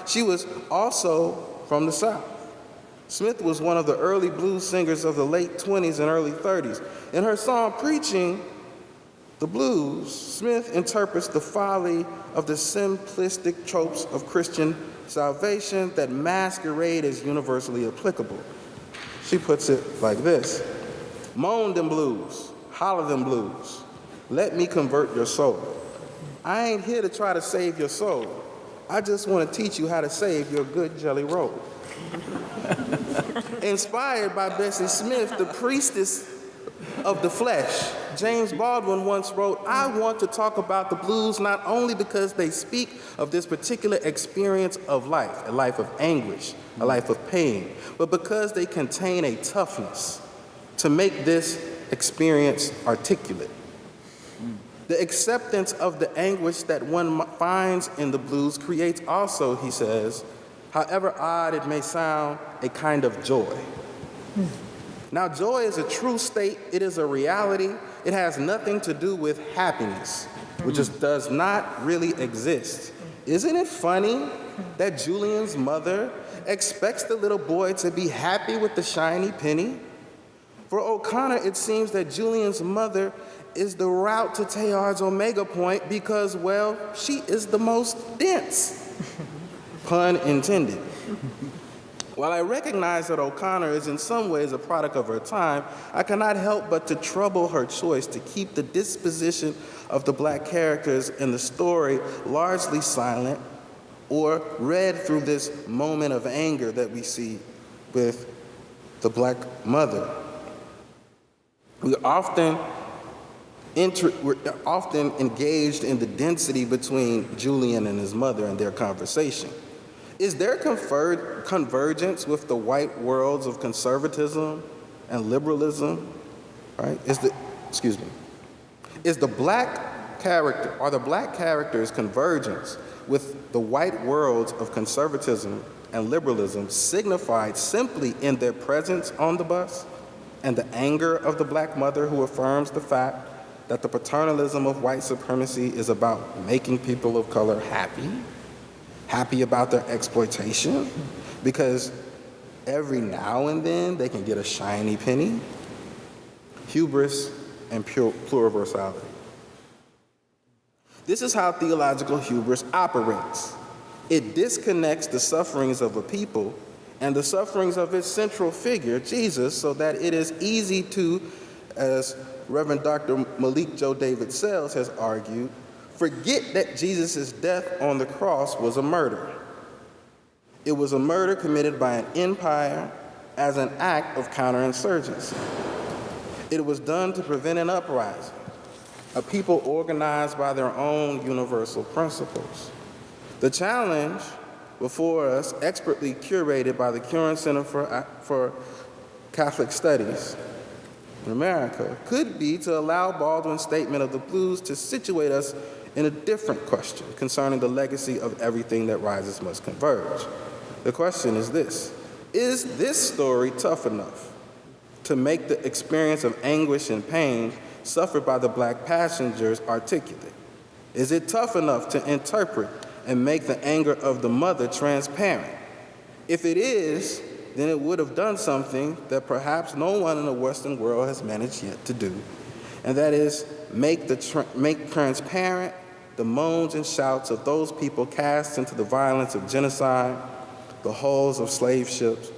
she was also from the South. Smith was one of the early blues singers of the late 20s and early 30s. In her song, Preaching the Blues, Smith interprets the folly of the simplistic tropes of Christian salvation that masquerade as universally applicable. She puts it like this: moan them blues, holler them blues, let me convert your soul. I ain't here to try to save your soul. I just want to teach you how to save your good jelly roll. Inspired by Bessie Smith, the priestess of the flesh, James Baldwin once wrote, I want to talk about the blues not only because they speak of this particular experience of life, a life of anguish, a life of pain, but because they contain a toughness to make this experience articulate. The acceptance of the anguish that one finds in the blues creates also, he says, however odd it may sound, a kind of joy. Now, joy is a true state. It is a reality. It has nothing to do with happiness, which just does not really exist. Isn't it funny that Julian's mother expects the little boy to be happy with the shiny penny? For O'Connor, it seems that Julian's mother is the route to Teilhard's omega point because, well, she is the most dense. Pun intended. While I recognize that O'Connor is in some ways a product of her time, I cannot help but to trouble her choice to keep the disposition of the black characters in the story largely silent or read through this moment of anger that we see with the black mother. We're often engaged in the density between Julian and his mother and their conversation. Is there convergence with the white worlds of conservatism and liberalism? Right? Are the black characters' convergence with the white worlds of conservatism and liberalism signified simply in their presence on the bus and the anger of the black mother who affirms the fact that the paternalism of white supremacy is about making people of color happy about their exploitation, because every now and then they can get a shiny penny? Hubris and pluriversality. This is how theological hubris operates. It disconnects the sufferings of a people and the sufferings of its central figure, Jesus, so that it is easy to, as Reverend Dr. Malik Joe David Sells has argued, forget that Jesus' death on the cross was a murder. It was a murder committed by an empire as an act of counterinsurgency. It was done to prevent an uprising, a people organized by their own universal principles. The challenge before us, expertly curated by the Curran Center for Catholic Studies in America, could be to allow Baldwin's statement of the blues to situate us in a different question concerning the legacy of everything that rises must converge. The question is this: is this story tough enough to make the experience of anguish and pain suffered by the black passengers articulate? Is it tough enough to interpret and make the anger of the mother transparent? If it is, then it would have done something that perhaps no one in the Western world has managed yet to do, and that is make transparent the moans and shouts of those people cast into the violence of genocide, the hulls of slave ships,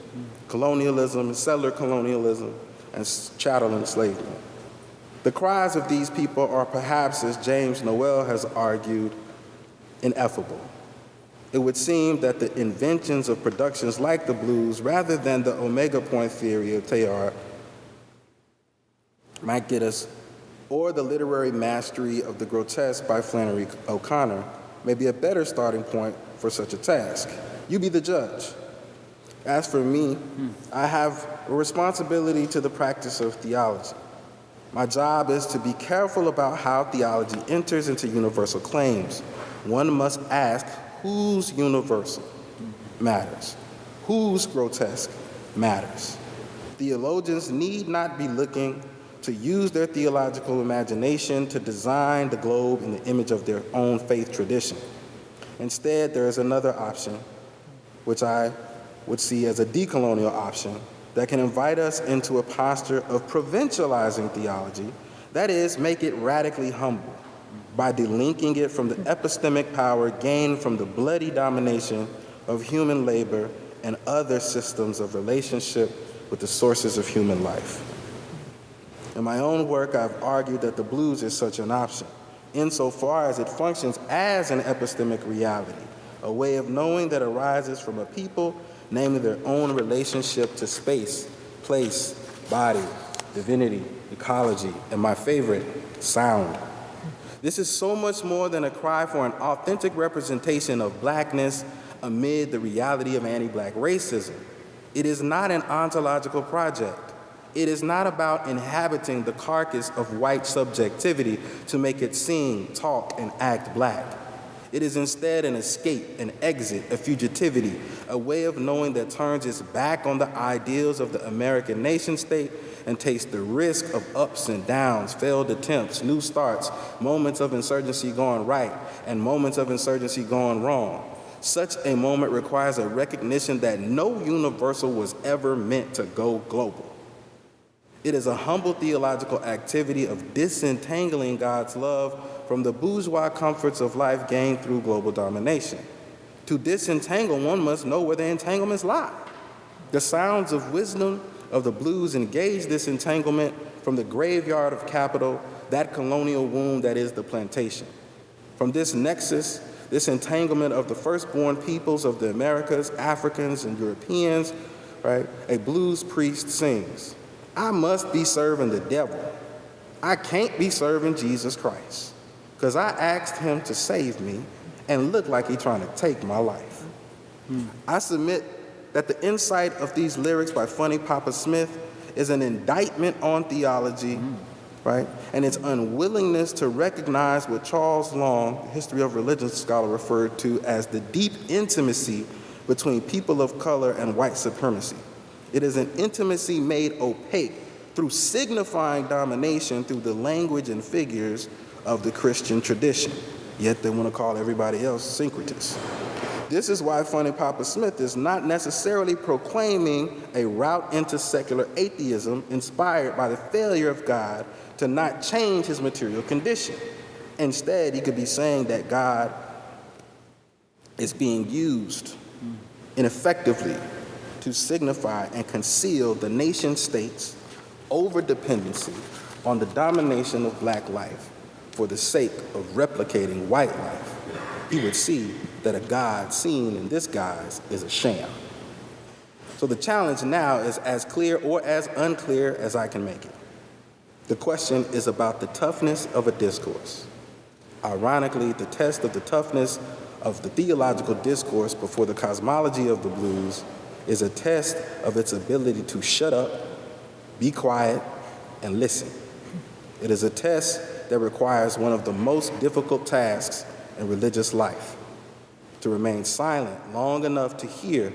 colonialism and settler colonialism, and chattel enslavement. The cries of these people are perhaps, as James Noel has argued, ineffable. It would seem that the inventions of productions like the blues, rather than the omega point theory of Teilhard, might get us, or the literary mastery of the grotesque by Flannery O'Connor, may be a better starting point for such a task. You be the judge. As for me, I have a responsibility to the practice of theology. My job is to be careful about how theology enters into universal claims. One must ask whose universal matters, whose grotesque matters. Theologians need not be looking to use their theological imagination to design the globe in the image of their own faith tradition. Instead, there is another option, which I would see as a decolonial option that can invite us into a posture of provincializing theology, that is, make it radically humble by delinking it from the epistemic power gained from the bloody domination of human labor and other systems of relationship with the sources of human life. In my own work, I've argued that the blues is such an option, insofar as it functions as an epistemic reality, a way of knowing that arises from a people, namely their own relationship to space, place, body, divinity, ecology, and my favorite, sound. This is so much more than a cry for an authentic representation of blackness amid the reality of anti-black racism. It is not an ontological project. It is not about inhabiting the carcass of white subjectivity to make it sing, talk, and act black. It is instead an escape, an exit, a fugitivity, a way of knowing that turns its back on the ideals of the American nation state and takes the risk of ups and downs, failed attempts, new starts, moments of insurgency going right, and moments of insurgency going wrong. Such a moment requires a recognition that no universal was ever meant to go global. It is a humble theological activity of disentangling God's love from the bourgeois comforts of life gained through global domination. To disentangle, one must know where the entanglements lie. The sounds of wisdom of the blues engage this entanglement from the graveyard of capital, that colonial womb that is the plantation. From this nexus, this entanglement of the firstborn peoples of the Americas, Africans, and Europeans, right, a blues priest sings, I must be serving the devil. I can't be serving Jesus Christ, because I asked him to save me and look like he's trying to take my life. I submit that the insight of these lyrics by Funny Papa Smith is an indictment on theology, right? And its unwillingness to recognize what Charles Long, the history of religion scholar, referred to as the deep intimacy between people of color and white supremacy. It is an intimacy made opaque through signifying domination through the language and figures of the Christian tradition, yet they want to call everybody else syncretists. This is why Funny Papa Smith is not necessarily proclaiming a route into secular atheism inspired by the failure of God to not change his material condition. Instead, he could be saying that God is being used ineffectively to signify and conceal the nation state's overdependency on the domination of black life for the sake of replicating white life. He would see that a God seen in this guise is a sham. So the challenge now is as clear or as unclear as I can make it. The question is about the toughness of a discourse. Ironically, the test of the toughness of the theological discourse before the cosmology of the blues is a test of its ability to shut up, be quiet, and listen. It is a test that requires one of the most difficult tasks in religious life, to remain silent long enough to hear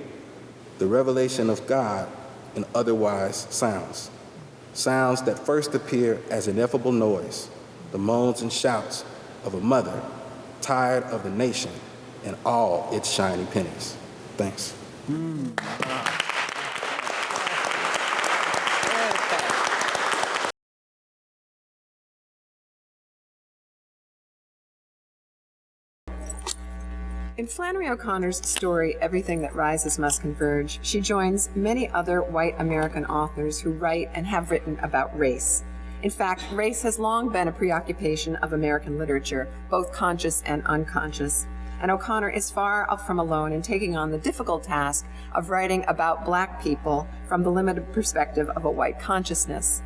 the revelation of God in otherwise sounds. Sounds that first appear as ineffable noise, the moans and shouts of a mother tired of the nation and all its shiny pennies. Thanks. In Flannery O'Connor's story, Everything That Rises Must Converge, she joins many other white American authors who write and have written about race. In fact, race has long been a preoccupation of American literature, both conscious and unconscious. And O'Connor is far from alone in taking on the difficult task of writing about black people from the limited perspective of a white consciousness.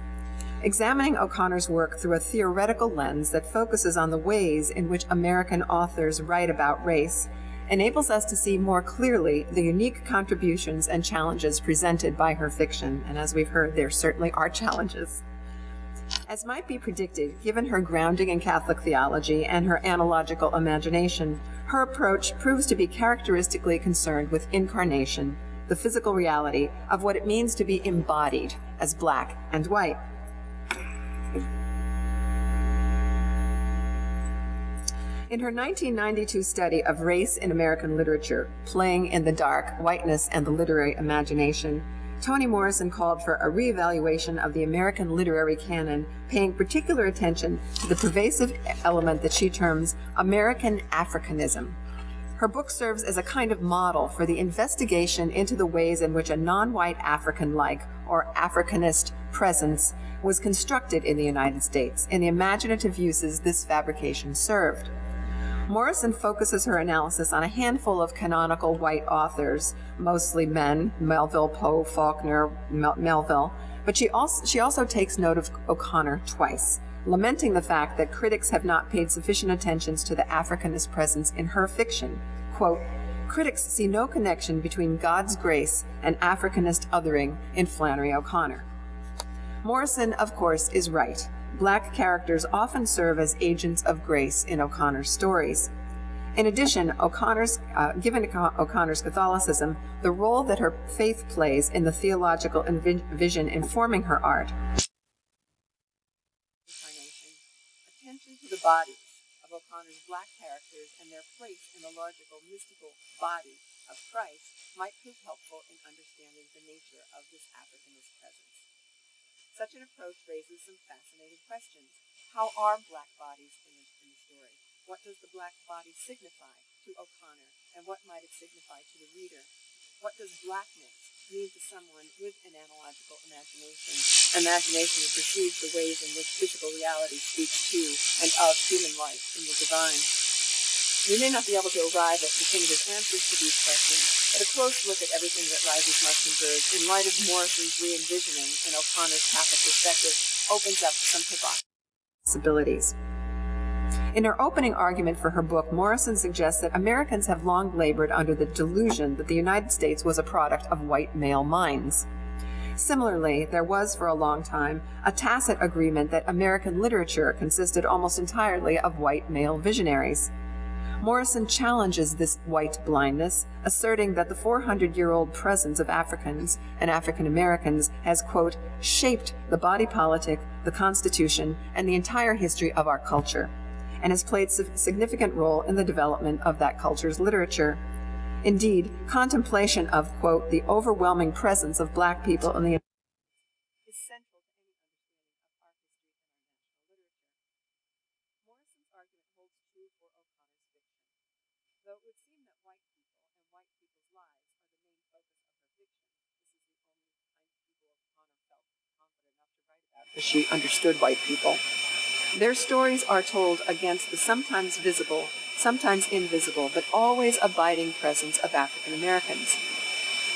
Examining O'Connor's work through a theoretical lens that focuses on the ways in which American authors write about race enables us to see more clearly the unique contributions and challenges presented by her fiction. And as we've heard, there certainly are challenges. As might be predicted, given her grounding in Catholic theology and her analogical imagination, her approach proves to be characteristically concerned with incarnation, the physical reality of what it means to be embodied as black and white. In her 1992 study of race in American literature, Playing in the Dark, Whiteness and the Literary Imagination, Toni Morrison called for a reevaluation of the American literary canon, paying particular attention to the pervasive element that she terms American Africanism. Her book serves as a kind of model for the investigation into the ways in which a non-white African-like or Africanist presence was constructed in the United States and the imaginative uses this fabrication served. Morrison focuses her analysis on a handful of canonical white authors, mostly men, Melville, Poe, Faulkner, Melville, but she also takes note of O'Connor twice, lamenting the fact that critics have not paid sufficient attention to the Africanist presence in her fiction. Quote, "Critics see no connection between God's grace and Africanist othering in Flannery O'Connor." Morrison, of course, is right. Black characters often serve as agents of grace in O'Connor's stories. In addition, given O'Connor's Catholicism, the role that her faith plays in the theological vision informing her art, attention to the bodies of O'Connor's Black characters and their place in the logical, mystical body of Christ might prove helpful in understanding the nature of this Africanist presence. Such an approach raises some fascinating questions. How are Black bodies imaged in the story? What does the Black body signify to O'Connor, and what might it signify to the reader? What does Blackness mean to someone with an analogical imagination that perceives the ways in which physical reality speaks to and of human life in the divine? We may not be able to arrive at definitive answers to these questions, but a close look at everything that rises must converge in light of Morrison's re-envisioning in O'Connor's Catholic perspective opens up some possibilities. In her opening argument for her book, Morrison suggests that Americans have long labored under the delusion that the United States was a product of white male minds. Similarly, there was for a long time a tacit agreement that American literature consisted almost entirely of white male visionaries. Morrison challenges this white blindness, asserting that the 400-year-old presence of Africans and African Americans has, quote, shaped the body politic, the Constitution, and the entire history of our culture, and has played a significant role in the development of that culture's literature. Indeed, contemplation of, quote, the overwhelming presence of Black people in the is central to any understanding of our history and our national literature. Morrison's argument holds true for O'Connor's fiction. Though it would seem that white people and white people's lives are the main focus of her fiction, this is the only kind of people O'Connor felt confident enough to write about because she understood white people. Their stories are told against the sometimes visible, sometimes invisible, but always abiding presence of African Americans.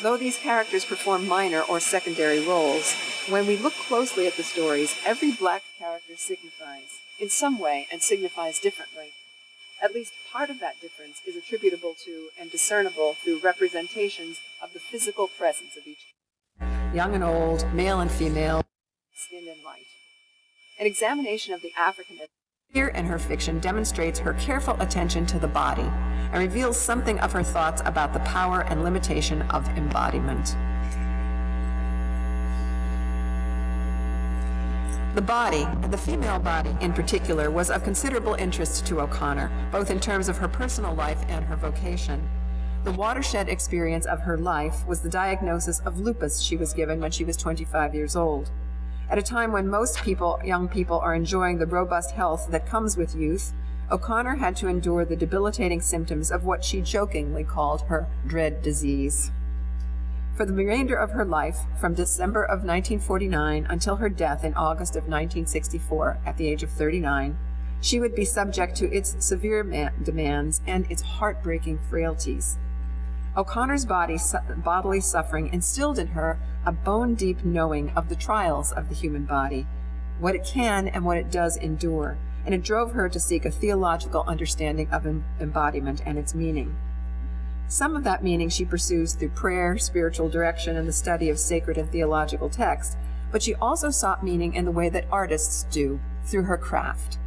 Though these characters perform minor or secondary roles, when we look closely at the stories, every Black character signifies, in some way, and signifies differently. At least part of that difference is attributable to and discernible through representations of the physical presence of each, young and old, male and female, skinned and white. An examination of the African here in her fiction demonstrates her careful attention to the body and reveals something of her thoughts about the power and limitation of embodiment. The body, and the female body in particular, was of considerable interest to O'Connor, both in terms of her personal life and her vocation. The watershed experience of her life was the diagnosis of lupus she was given when she was 25 years old. At a time when most young people are enjoying the robust health that comes with youth, O'Connor had to endure the debilitating symptoms of what she jokingly called her dread disease. For the remainder of her life, from December of 1949 until her death in August of 1964 at the age of 39, she would be subject to its severe demands and its heartbreaking frailties. O'Connor's bodily suffering instilled in her a bone-deep knowing of the trials of the human body, what it can and what it does endure, and it drove her to seek a theological understanding of embodiment and its meaning. Some of that meaning she pursues through prayer, spiritual direction, and the study of sacred and theological texts, but she also sought meaning in the way that artists do, through her craft.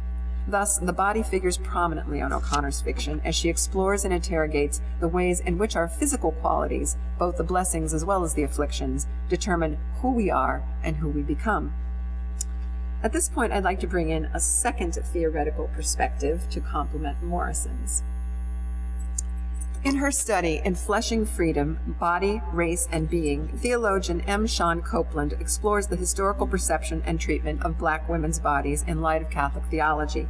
Thus, the body figures prominently on O'Connor's fiction as she explores and interrogates the ways in which our physical qualities, both the blessings as well as the afflictions, determine who we are and who we become. At this point, I'd like to bring in a second theoretical perspective to complement Morrison's. In her study, In Fleshing Freedom, Body, Race, and Being, theologian M. Sean Copeland explores the historical perception and treatment of black women's bodies in light of Catholic theology.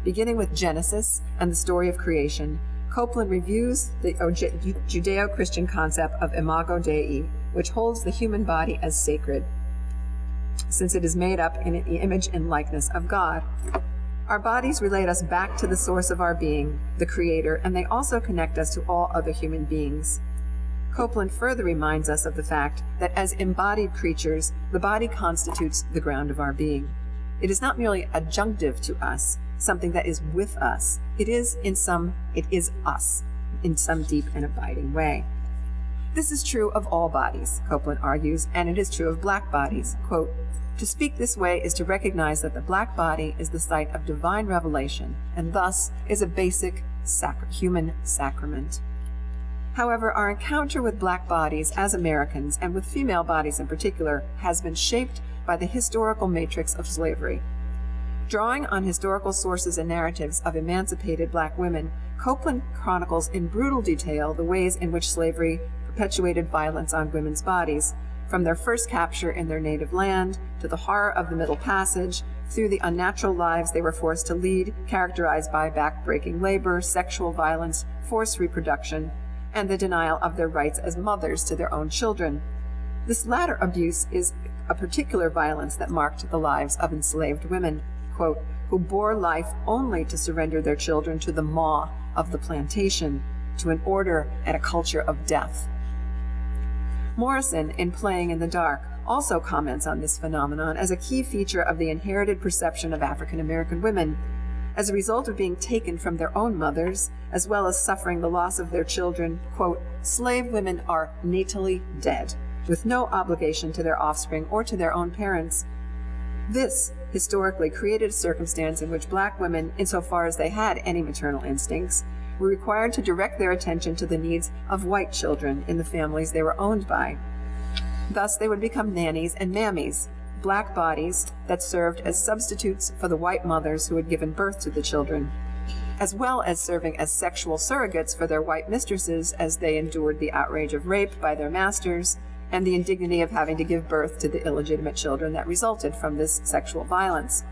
Beginning with Genesis and the story of creation, Copeland reviews the Judeo-Christian concept of imago Dei, which holds the human body as sacred, since it is made up in the image and likeness of God. Our bodies relate us back to the source of our being, the Creator, and they also connect us to all other human beings. Copeland further reminds us of the fact that as embodied creatures, the body constitutes the ground of our being. It is not merely adjunctive to us, something that is with us. It is us in some deep and abiding way. This is true of all bodies, Copeland argues, and it is true of black bodies. Quote, "To speak this way is to recognize that the black body is the site of divine revelation, and thus is a basic human sacrament. However, our encounter with black bodies as Americans, and with female bodies in particular, has been shaped by the historical matrix of slavery. Drawing on historical sources and narratives of emancipated black women, Copeland chronicles in brutal detail the ways in which slavery perpetuated violence on women's bodies, from their first capture in their native land to the horror of the Middle Passage, through the unnatural lives they were forced to lead, characterized by back-breaking labor, sexual violence, forced reproduction, and the denial of their rights as mothers to their own children. This latter abuse is a particular violence that marked the lives of enslaved women, quote, who bore life only to surrender their children to the maw of the plantation, to an order and a culture of death." Morrison, in Playing in the Dark, also comments on this phenomenon as a key feature of the inherited perception of African American women. As a result of being taken from their own mothers, as well as suffering the loss of their children, quote, "slave women are natally dead, with no obligation to their offspring or to their own parents." This historically created a circumstance in which black women, insofar as they had any maternal instincts, were required to direct their attention to the needs of white children in the families they were owned by. Thus, they would become nannies and mammies, black bodies that served as substitutes for the white mothers who had given birth to the children, as well as serving as sexual surrogates for their white mistresses as they endured the outrage of rape by their masters and the indignity of having to give birth to the illegitimate children that resulted from this sexual violence.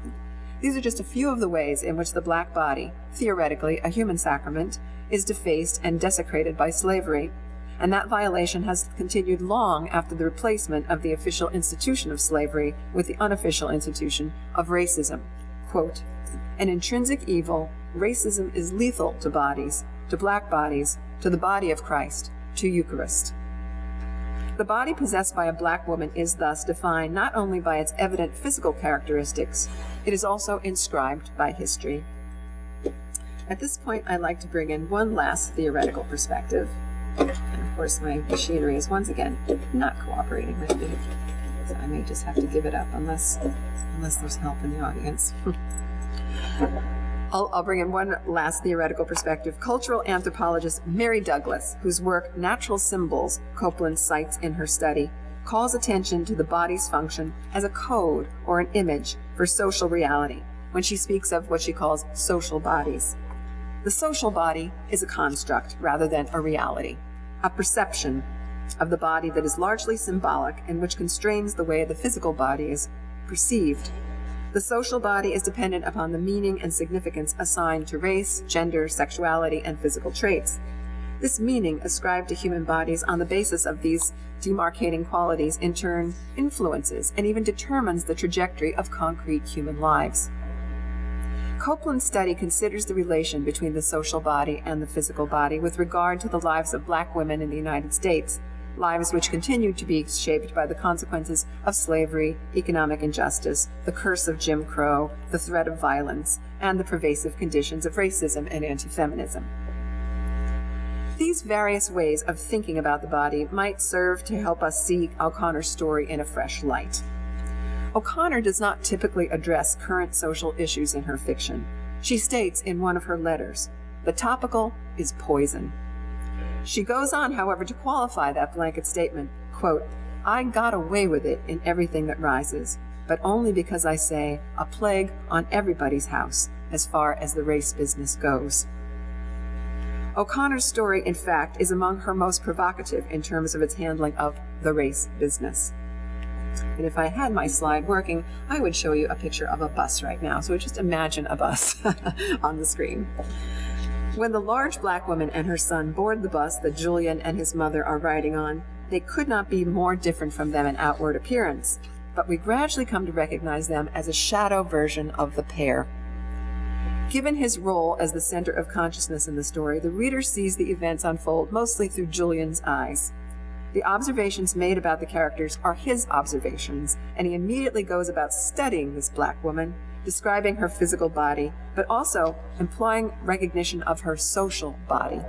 These are just a few of the ways in which the black body, theoretically a human sacrament, is defaced and desecrated by slavery, and that violation has continued long after the replacement of the official institution of slavery with the unofficial institution of racism. Quote, "An intrinsic evil, racism is lethal to bodies, to black bodies, to the body of Christ, to Eucharist." The body possessed by a black woman is thus defined not only by its evident physical characteristics, it is also inscribed by history. At this point, I'd like to bring in one last theoretical perspective. And of course, my machinery is once again not cooperating with me, so I may just have to give it up unless there's help in the audience. I'll bring in one last theoretical perspective. Cultural anthropologist Mary Douglas, whose work Natural Symbols Copeland cites in her study, calls attention to the body's function as a code or an image for social reality when she speaks of what she calls social bodies. The social body is a construct rather than a reality, a perception of the body that is largely symbolic and which constrains the way the physical body is perceived. The social body is dependent upon the meaning and significance assigned to race, gender, sexuality, and physical traits. This meaning ascribed to human bodies on the basis of these demarcating qualities in turn influences and even determines the trajectory of concrete human lives. Copeland's study considers the relation between the social body and the physical body with regard to the lives of black women in the United States, lives which continue to be shaped by the consequences of slavery, economic injustice, the curse of Jim Crow, the threat of violence, and the pervasive conditions of racism and anti-feminism. These various ways of thinking about the body might serve to help us see O'Connor's story in a fresh light. O'Connor does not typically address current social issues in her fiction. She states in one of her letters, "The topical is poison." She goes on, however, to qualify that blanket statement, quote, "I got away with it in everything that rises. but only because I say a plague on everybody's house as far as the race business goes. O'Connor's story, in fact, is among her most provocative in terms of its handling of the race business. And if I had my slide working, I would show you a picture of a bus right now. So just imagine a bus on the screen. When the large black woman and her son board the bus that Julian and his mother are riding on, they could not be more different from them in outward appearance, but we gradually come to recognize them as a shadow version of the pair. Given his role as the center of consciousness in the story, the reader sees the events unfold mostly through Julian's eyes. The observations made about the characters are his observations, and he immediately goes about studying this black woman, describing her physical body, but also implying recognition of her social body.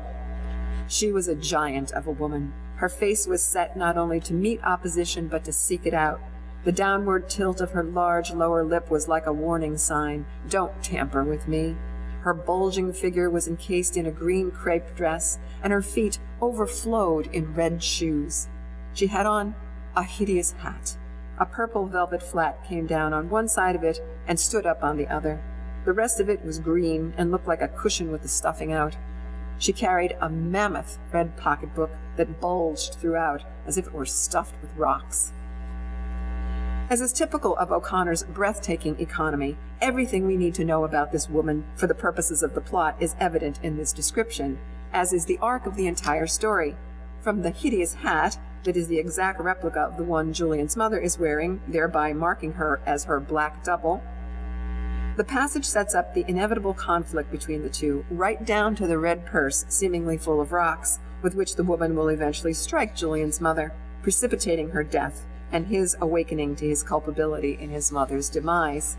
She was a giant of a woman. Her face was set not only to meet opposition, but to seek it out. The downward tilt of her large lower lip was like a warning sign, "Don't tamper with me." Her bulging figure was encased in a green crepe dress, and her feet overflowed in red shoes. She had on a hideous hat. A purple velvet flat came down on one side of it and stood up on the other. The rest of it was green and looked like a cushion with the stuffing out. She carried a mammoth red pocketbook that bulged throughout as if it were stuffed with rocks. As is typical of O'Connor's breathtaking economy, everything we need to know about this woman for the purposes of the plot is evident in this description, as is the arc of the entire story. From the hideous hat, that is the exact replica of the one Julian's mother is wearing, thereby marking her as her black double. The passage sets up the inevitable conflict between the two, right down to the red purse, seemingly full of rocks, with which the woman will eventually strike Julian's mother, precipitating her death, and his awakening to his culpability in his mother's demise.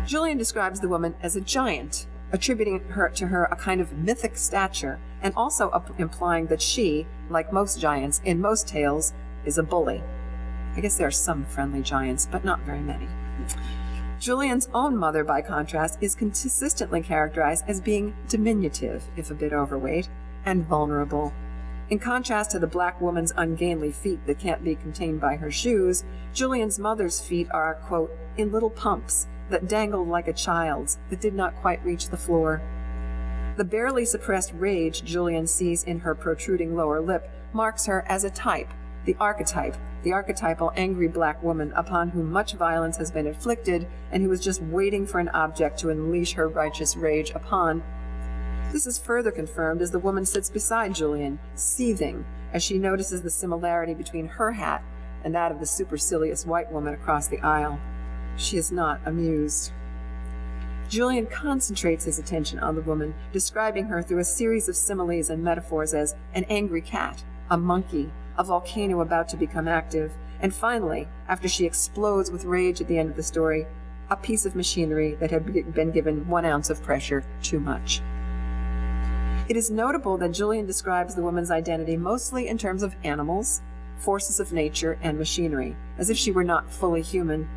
Julian describes the woman as a giant, attributing to her a kind of mythic stature, and also implying that she, like most giants in most tales, is a bully. I guess there are some friendly giants, but not very many. Julian's own mother, by contrast, is consistently characterized as being diminutive, if a bit overweight, and vulnerable. In contrast to the black woman's ungainly feet that can't be contained by her shoes, Julian's mother's feet are, quote, in little pumps that dangled like a child's that did not quite reach the floor. The barely suppressed rage Julian sees in her protruding lower lip marks her as a type, the archetypal angry black woman upon whom much violence has been inflicted and who is just waiting for an object to unleash her righteous rage upon. This is further confirmed as the woman sits beside Julian, seething, as she notices the similarity between her hat and that of the supercilious white woman across the aisle. She is not amused. Julian concentrates his attention on the woman, describing her through a series of similes and metaphors as an angry cat, a monkey, a volcano about to become active, and finally, after she explodes with rage at the end of the story, a piece of machinery that had been given 1 ounce of pressure too much. It is notable that Julian describes the woman's identity mostly in terms of animals, forces of nature, and machinery, as if she were not fully human.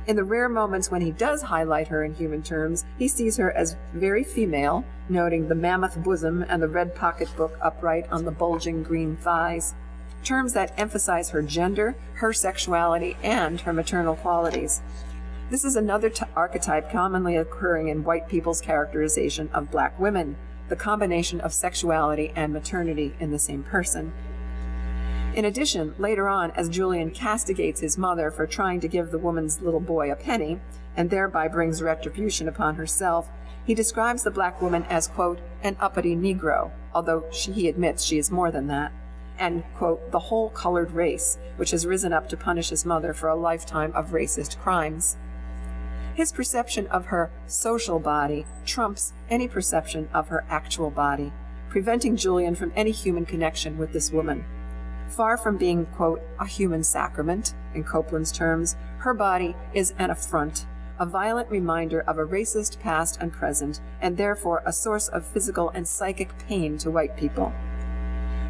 In the rare moments when he does highlight her in human terms, he sees her as very female, noting the mammoth bosom and the red pocketbook upright on the bulging green thighs, terms that emphasize her gender, her sexuality, and her maternal qualities. This is another archetype commonly occurring in white people's characterization of black women, the combination of sexuality and maternity in the same person. In addition, later on, as Julian castigates his mother for trying to give the woman's little boy a penny, and thereby brings retribution upon herself, he describes the black woman as, quote, an uppity Negro, although he admits she is more than that, and, quote, the whole colored race, which has risen up to punish his mother for a lifetime of racist crimes. His perception of her social body trumps any perception of her actual body, preventing Julian from any human connection with this woman. Far from being, quote, a human sacrament, in Copeland's terms, her body is an affront, a violent reminder of a racist past and present, and therefore a source of physical and psychic pain to white people.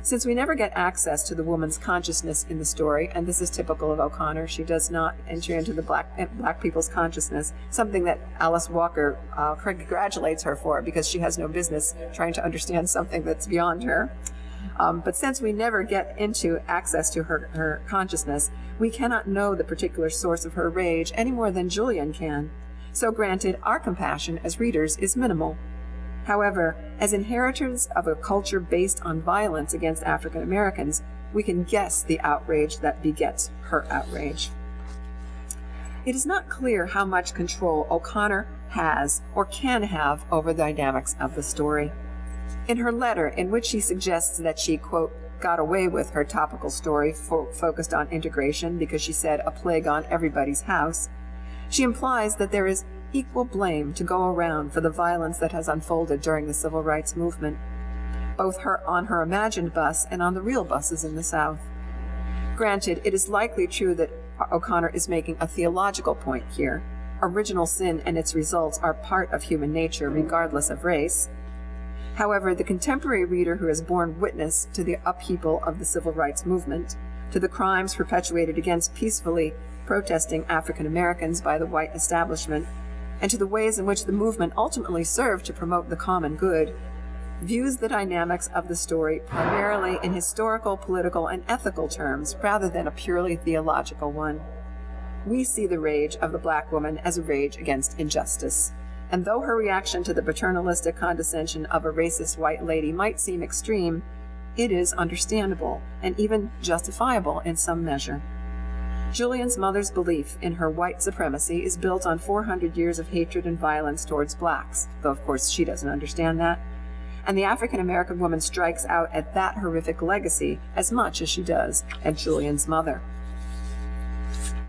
Since we never get access to the woman's consciousness in the story, and this is typical of O'Connor, she does not enter into the black people's consciousness, something that Alice Walker congratulates her for because she has no business trying to understand something that's beyond her. But since we never get into access to her consciousness, we cannot know the particular source of her rage any more than Julian can. So granted, our compassion as readers is minimal. However, as inheritors of a culture based on violence against African Americans, we can guess the outrage that begets her outrage. It is not clear how much control O'Connor has or can have over the dynamics of the story. In her letter, in which she suggests that she, quote, got away with her topical story focused on integration because she said a plague on everybody's house, she implies that there is equal blame to go around for the violence that has unfolded during the civil rights movement, both on her imagined bus and on the real buses in the South. Granted, it is likely true that O'Connor is making a theological point here. Original sin and its results are part of human nature, regardless of race. However, the contemporary reader who has borne witness to the upheaval of the civil rights movement, to the crimes perpetuated against peacefully protesting African Americans by the white establishment, and to the ways in which the movement ultimately served to promote the common good, views the dynamics of the story primarily in historical, political, and ethical terms rather than a purely theological one. We see the rage of the black woman as a rage against injustice. And though her reaction to the paternalistic condescension of a racist white lady might seem extreme, it is understandable and even justifiable in some measure. Julian's mother's belief in her white supremacy is built on 400 years of hatred and violence towards blacks, though of course she doesn't understand that. And the African American woman strikes out at that horrific legacy as much as she does at Julian's mother.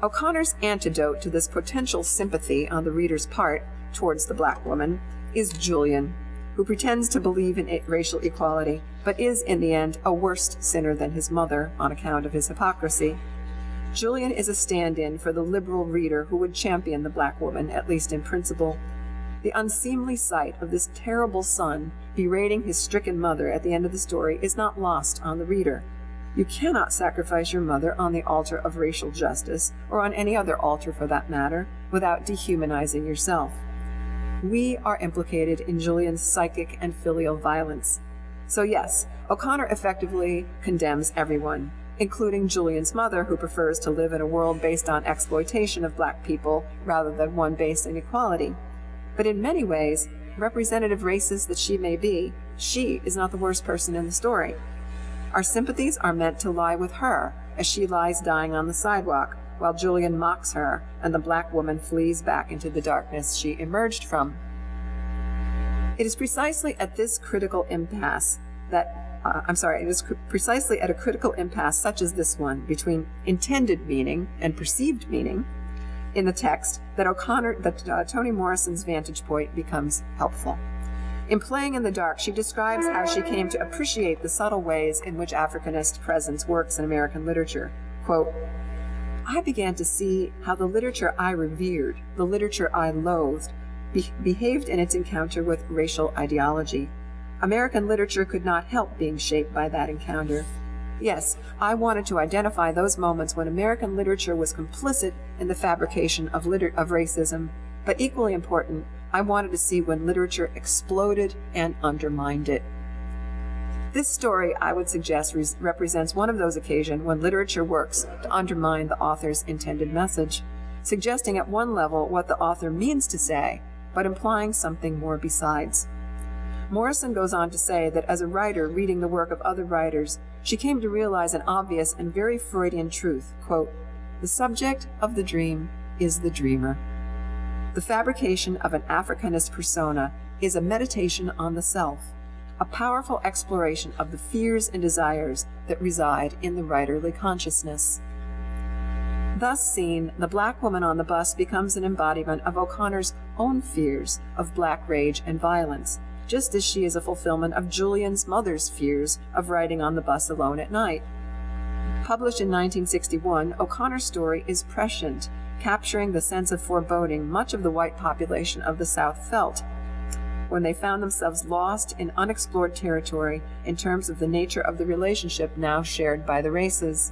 O'Connor's antidote to this potential sympathy on the reader's part towards the black woman is Julian, who pretends to believe in racial equality, but is in the end a worse sinner than his mother on account of his hypocrisy. Julian is a stand-in for the liberal reader who would champion the black woman, at least in principle. The unseemly sight of this terrible son berating his stricken mother at the end of the story is not lost on the reader. You cannot sacrifice your mother on the altar of racial justice, or on any other altar for that matter, without dehumanizing yourself. We are implicated in Julian's psychic and filial violence. So yes, O'Connor effectively condemns everyone, including Julian's mother, who prefers to live in a world based on exploitation of black people rather than one based in equality. But in many ways, representative racist that she may be, she is not the worst person in the story. Our sympathies are meant to lie with her as she lies dying on the sidewalk, while Julian mocks her and the black woman flees back into the darkness she emerged from. It is precisely at this critical impasse precisely at a critical impasse such as this one between intended meaning and perceived meaning in the text that Toni Morrison's vantage point becomes helpful. In Playing in the Dark, she describes how she came to appreciate the subtle ways in which Africanist presence works in American literature. Quote, I began to see how the literature I revered, the literature I loathed, behaved in its encounter with racial ideology. American literature could not help being shaped by that encounter. Yes, I wanted to identify those moments when American literature was complicit in the fabrication of racism, but equally important, I wanted to see when literature exploded and undermined it. This story, I would suggest, represents one of those occasions when literature works to undermine the author's intended message, suggesting at one level what the author means to say, but implying something more besides. Morrison goes on to say that as a writer reading the work of other writers, she came to realize an obvious and very Freudian truth, quote, the subject of the dream is the dreamer. The fabrication of an Africanist persona is a meditation on the self, a powerful exploration of the fears and desires that reside in the writerly consciousness. Thus seen, the black woman on the bus becomes an embodiment of O'Connor's own fears of black rage and violence, just as she is a fulfillment of Julian's mother's fears of riding on the bus alone at night. Published in 1961, O'Connor's story is prescient, capturing the sense of foreboding much of the white population of the South felt when they found themselves lost in unexplored territory in terms of the nature of the relationship now shared by the races.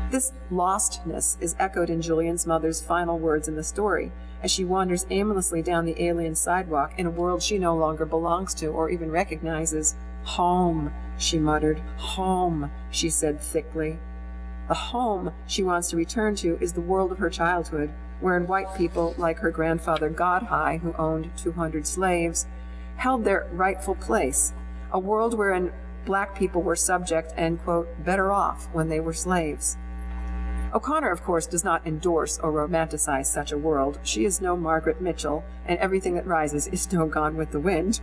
This lostness is echoed in Julian's mother's final words in the story, as she wanders aimlessly down the alien sidewalk in a world she no longer belongs to or even recognizes. "Home," she muttered. "Home," she said thickly. The home she wants to return to is the world of her childhood, wherein white people, like her grandfather Godhigh, who owned 200 slaves, held their rightful place, a world wherein black people were subject and, quote, better off when they were slaves. O'Connor, of course, does not endorse or romanticize such a world. She is no Margaret Mitchell, and everything that rises is no Gone with the Wind.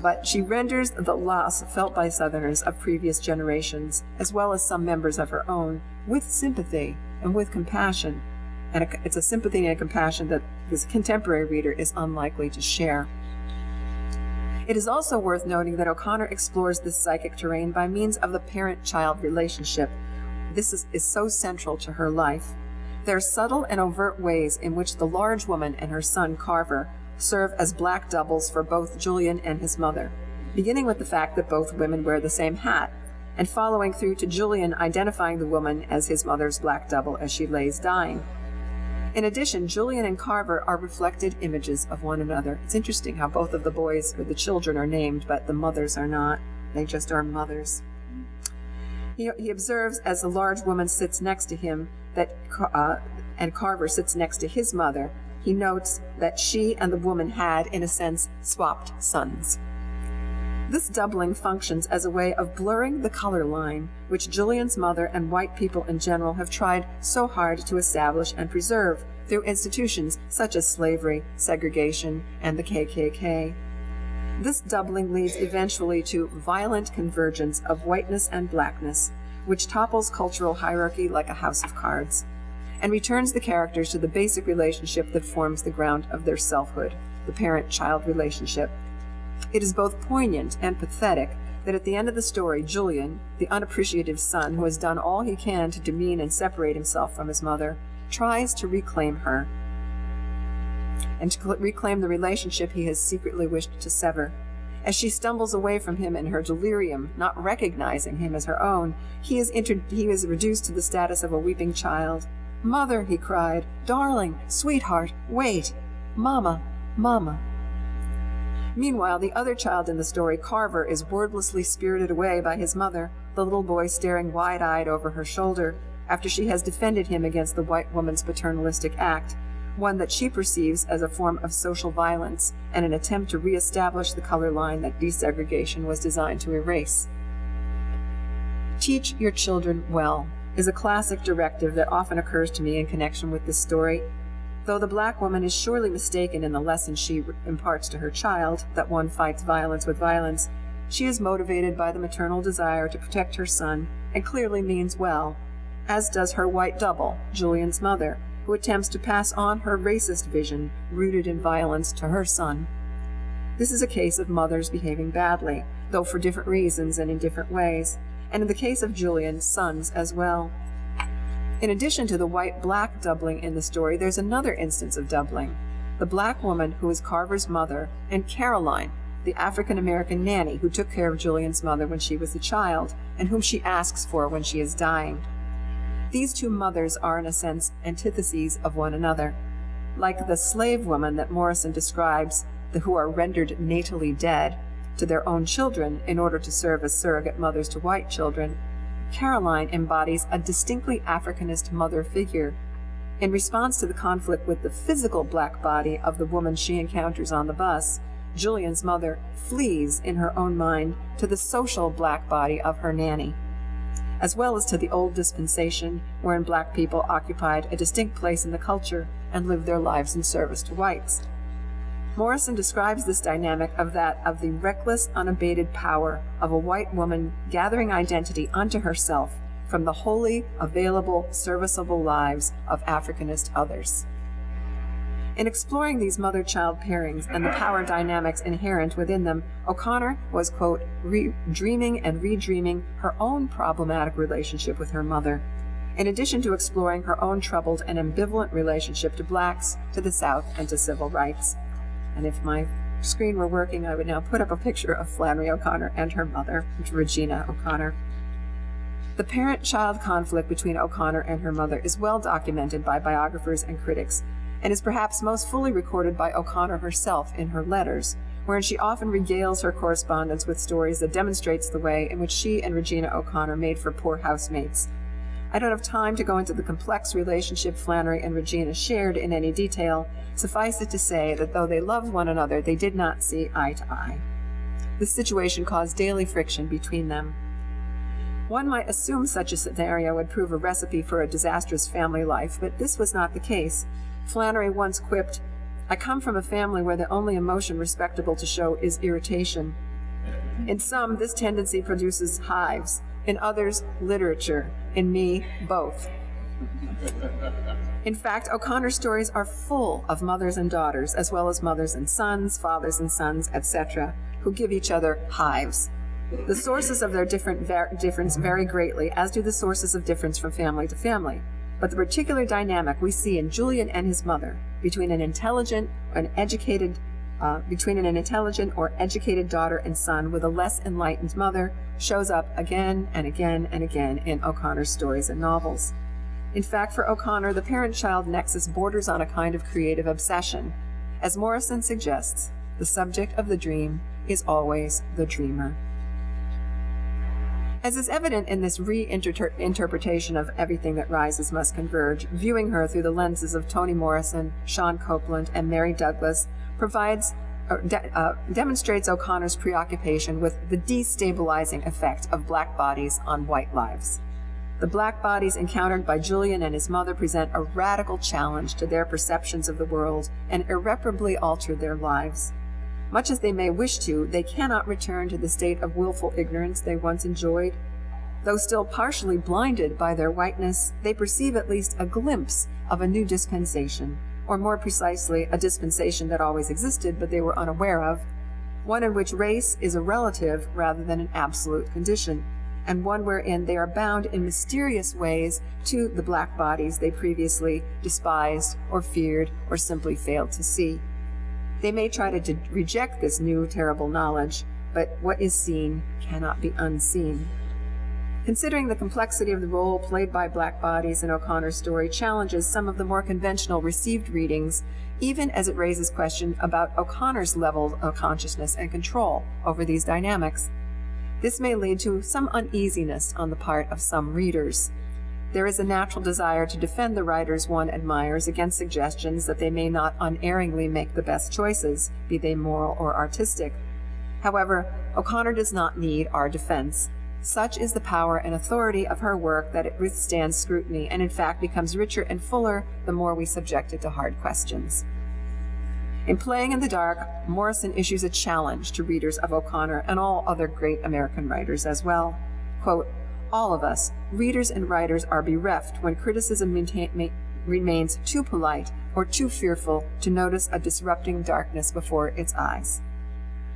But she renders the loss felt by Southerners of previous generations, as well as some members of her own, with sympathy and with compassion. And it's a sympathy and a compassion that this contemporary reader is unlikely to share. It is also worth noting that O'Connor explores this psychic terrain by means of the parent-child relationship. This is so central to her life. There are subtle and overt ways in which the large woman and her son Carver serve as black doubles for both Julian and his mother, beginning with the fact that both women wear the same hat, and following through to Julian identifying the woman as his mother's black double as she lays dying. In addition, Julian and Carver are reflected images of one another. It's interesting how both of the boys or the children are named, but the mothers are not. They just are mothers. He observes as the large woman sits next to him and Carver sits next to his mother. He notes that she and the woman had, in a sense, swapped sons. This doubling functions as a way of blurring the color line, which Julian's mother and white people in general have tried so hard to establish and preserve through institutions such as slavery, segregation, and the KKK. This doubling leads eventually to violent convergence of whiteness and blackness, which topples cultural hierarchy like a house of cards, and returns the characters to the basic relationship that forms the ground of their selfhood, the parent-child relationship. It is both poignant and pathetic that at the end of the story, Julian, the unappreciative son who has done all he can to demean and separate himself from his mother, tries to reclaim her and to reclaim the relationship he has secretly wished to sever. As she stumbles away from him in her delirium, not recognizing him as her own, he is reduced to the status of a weeping child. "Mother," he cried, "darling, sweetheart, wait, Mama, Mama." Meanwhile, the other child in the story, Carver, is wordlessly spirited away by his mother, the little boy staring wide-eyed over her shoulder after she has defended him against the white woman's paternalistic act, one that she perceives as a form of social violence and an attempt to reestablish the color line that desegregation was designed to erase. "Teach your children well" is a classic directive that often occurs to me in connection with this story. Though the black woman is surely mistaken in the lesson she imparts to her child, that one fights violence with violence, she is motivated by the maternal desire to protect her son and clearly means well, as does her white double, Julian's mother, who attempts to pass on her racist vision rooted in violence to her son. This is a case of mothers behaving badly, though for different reasons and in different ways, and in the case of Julian, sons as well. In addition to the white-black doubling in the story, there's another instance of doubling. The black woman who is Carver's mother, and Caroline, the African-American nanny who took care of Julian's mother when she was a child, and whom she asks for when she is dying. These two mothers are, in a sense, antitheses of one another. Like the slave woman that Morrison describes, who are rendered natally dead to their own children in order to serve as surrogate mothers to white children, Caroline embodies a distinctly Africanist mother figure. In response to the conflict with the physical black body of the woman she encounters on the bus, Julian's mother flees in her own mind to the social black body of her nanny, as well as to the old dispensation wherein black people occupied a distinct place in the culture and lived their lives in service to whites. Morrison describes this dynamic of the reckless, unabated power of a white woman gathering identity unto herself from the wholly available, serviceable lives of Africanist others. In exploring these mother-child pairings and the power dynamics inherent within them, O'Connor was, quote, dreaming and redreaming her own problematic relationship with her mother, in addition to exploring her own troubled and ambivalent relationship to blacks, to the South, and to civil rights. And if my screen were working, I would now put up a picture of Flannery O'Connor and her mother, Regina O'Connor. The parent-child conflict between O'Connor and her mother is well documented by biographers and critics, and is perhaps most fully recorded by O'Connor herself in her letters, wherein she often regales her correspondents with stories that demonstrates the way in which she and Regina O'Connor made for poor housemates. I don't have time to go into the complex relationship Flannery and Regina shared in any detail. Suffice it to say that though they loved one another, they did not see eye to eye. This situation caused daily friction between them. One might assume such a scenario would prove a recipe for a disastrous family life, but this was not the case. Flannery once quipped, "I come from a family where the only emotion respectable to show is irritation. In some, this tendency produces hives. In others, literature. In me, both." In fact, O'Connor's stories are full of mothers and daughters, as well as mothers and sons, fathers and sons, etc., who give each other hives. The sources of their difference vary greatly, as do the sources of difference from family to family. But the particular dynamic we see in Julian and his mother, between an intelligent or educated daughter and son with a less enlightened mother, shows up again and again and again in O'Connor's stories and novels. In fact, for O'Connor, the parent-child nexus borders on a kind of creative obsession. As Morrison suggests, the subject of the dream is always the dreamer. As is evident in this reinterpretation of Everything That Rises Must Converge, viewing her through the lenses of Toni Morrison, Sean Copeland, and Mary Douglas demonstrates O'Connor's preoccupation with the destabilizing effect of black bodies on white lives. The black bodies encountered by Julian and his mother present a radical challenge to their perceptions of the world and irreparably alter their lives. Much as they may wish to, they cannot return to the state of willful ignorance they once enjoyed. Though still partially blinded by their whiteness, they perceive at least a glimpse of a new dispensation, or more precisely, a dispensation that always existed but they were unaware of, one in which race is a relative rather than an absolute condition, and one wherein they are bound in mysterious ways to the black bodies they previously despised or feared or simply failed to see. They may try to reject this new terrible knowledge, but what is seen cannot be unseen. Considering the complexity of the role played by black bodies in O'Connor's story challenges some of the more conventional received readings, even as it raises questions about O'Connor's level of consciousness and control over these dynamics. This may lead to some uneasiness on the part of some readers. There is a natural desire to defend the writers one admires against suggestions that they may not unerringly make the best choices, be they moral or artistic. However, O'Connor does not need our defense. Such is the power and authority of her work that it withstands scrutiny and in fact becomes richer and fuller the more we subject it to hard questions. In Playing in the Dark, Morrison issues a challenge to readers of O'Connor and all other great American writers as well. Quote, "All of us, readers and writers, are bereft when criticism remains too polite or too fearful to notice a disrupting darkness before its eyes."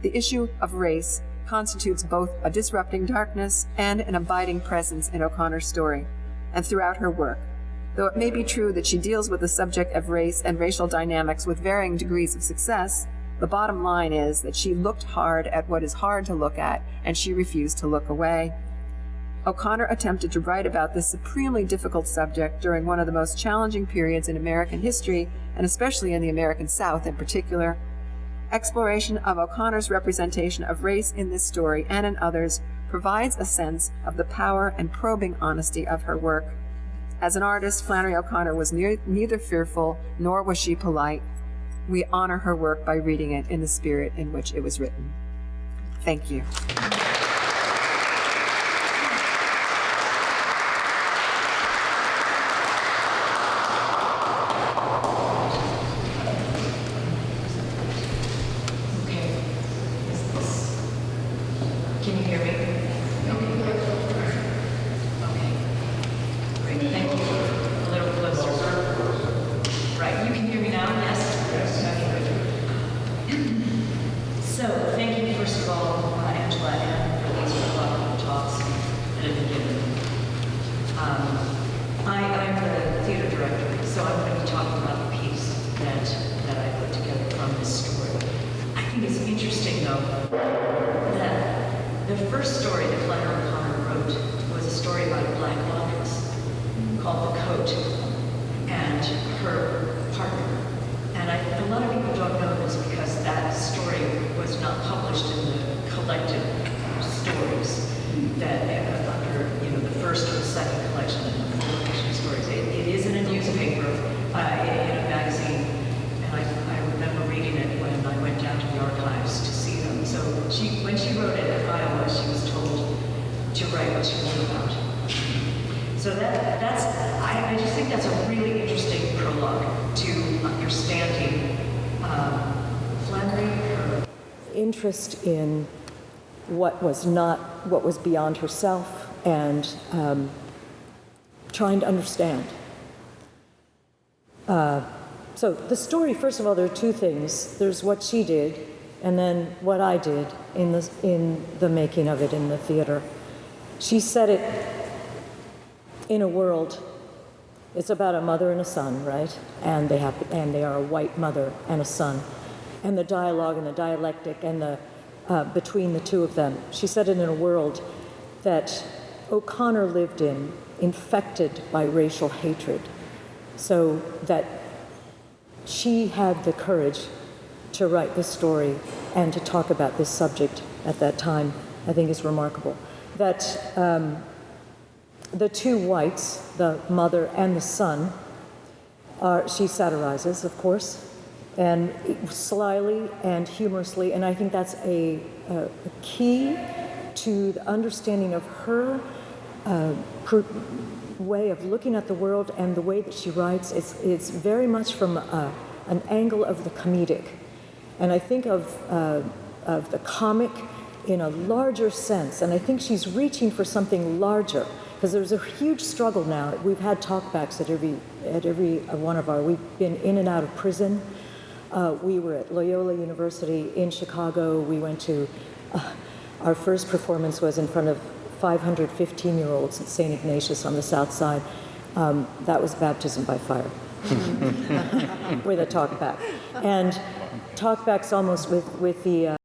The issue of race constitutes both a disrupting darkness and an abiding presence in O'Connor's story and throughout her work. Though it may be true that she deals with the subject of race and racial dynamics with varying degrees of success, the bottom line is that she looked hard at what is hard to look at, and she refused to look away. O'Connor attempted to write about this supremely difficult subject during one of the most challenging periods in American history, and especially in the American South in particular. Exploration of O'Connor's representation of race in this story and in others provides a sense of the power and probing honesty of her work. As an artist, Flannery O'Connor was neither fearful nor was she polite. We honor her work by reading it in the spirit in which it was written. Thank you. Can you hear me? Okay. Great. Thank you. A little closer. Right. You can hear me now? Yes? Okay, good. So, thank you, first of all, Angela, and for these wonderful talks that have been given. I'm the theater director, so I'm going to be talking about the piece that I put together from this story. I think it's interesting, though, that the first story that Flannery O'Connor wrote was a story about a black laundress called The Coat and her partner. And a lot of people don't know this because that story was not So I just think that's a really interesting prologue to understanding Flannery, her interest in what was beyond herself, and trying to understand. So the story, first of all, there are two things. There's what she did, and then what I did in the making of it in the theater. She said it in a world. It's about a mother and a son, right? And they are a white mother and a son, and the dialogue and the dialectic and the between the two of them. She said it in a world that O'Connor lived in, infected by racial hatred, so that she had the courage to write this story and to talk about this subject at that time, I think is remarkable. That the two whites, the mother and the son, she satirizes, of course, and slyly and humorously, and I think that's a key to the understanding of her way of looking at the world, and the way that she writes. It's very much from an angle of the comedic, and I think of the comic in a larger sense, and I think she's reaching for something larger, because there's a huge struggle now. We've had talkbacks at every one of our. We've been in and out of prison. We were at Loyola University in Chicago. We went to our first performance was in front of 500 15-year-olds at St. Ignatius on the South Side. That was baptism by fire with a talkback, and talkbacks almost with the